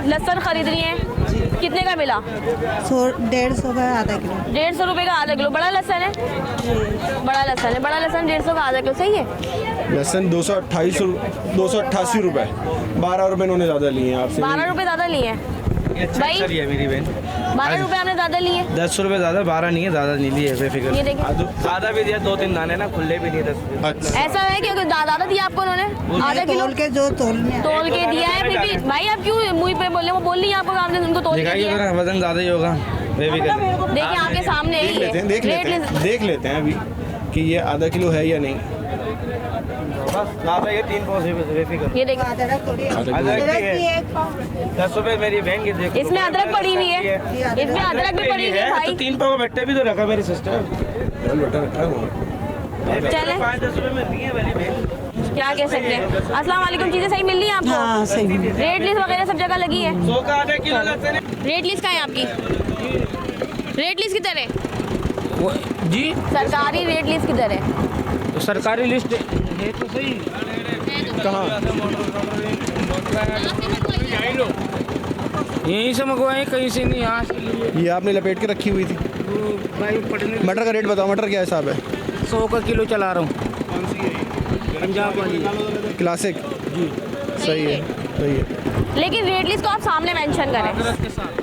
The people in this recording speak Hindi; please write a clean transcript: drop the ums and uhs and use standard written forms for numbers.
लहसुन खरीदनी है, कितने का मिला? 150 का आधा किलो। 150 रुपये का आधा किलो। बड़ा लहसुन है, बड़ा लहसुन है, बड़ा लहसुन 150 का आधा किलो, सही है। लहसुन 288 रुपये, 12 रुपये इन्होंने ज़्यादा लिए हैं आपसे। 12 रुपये ज़्यादा लिए हैं भाई, है मेरी बहन। 12 रुपये आपने ज़्यादा लिए। 10 रुपये ज़्यादा, 12 नहीं है, ज़्यादा नहीं लिए बेफिक्र। ये देखिए, आधा भी दिया, 2-3 दाने ना खुले भी नहीं 10 रुपये। ऐसा है कि ज़्यादा दिया आपको उन्होंने आधा किलो तोल के जो तोलने तोल के दिया है, फिर भी भाई आप क्यों मुँह पे बोल रहे? वो बोल रही है आपको, आपने उनको तोल के दिखाइए दिया है। मेरा वजन ज़्यादा ही होगा बेफिक्र। देखिए आपके सामने देख ही लेते हैं, है। देख लेते हैं अभी कि ये आधा किलो है या नहीं। बस ज़्यादा ये 3 पाव से बेफिक्र। ये देखिए, अदरक थोड़ी आधा अदरक किलो। की है 10 रुपये मेरी बहन की। देखो इसमें अदरक पड़ी हुई है, इसमें अदरक भी पड़ी हुई है तो भाई। 3 पाव भट्टे भी तो रखा मेरी सिस्टर। बटा रखा है वहाँ। चले, 5-10 रुपये में दिए वाली बहन। क्या कह सकते हैं। अस्सलाम वालेकुम, चीज़ें सही मिल रही हैं आपको? हाँ सही। रेट लिस्ट वगैरह सब जगह लगी है। 100 का आधा किलो लहसुन है। रेट लिस्ट कहाँ है आपकी? रेट लिस्ट किधर है? जी सरकारी रेट लिस्ट किधर है? तो सरकारी लिस्ट है तो सही। कहाँ? यहीं से मंगवाए, कहीं से नहीं, यहाँ से लिए। ये आपने लपेट के रखी हुई थी। भाई पटने मटर का रेट बताओ, मटर क्या हिसाब है? 100 का किलो चला रहा हूँ। पंजाब वाली क्लासिक जी, सही है, सही है। लेकिन रेट लिस्ट को आप सामने मेंशन करें। अदरक के साथ।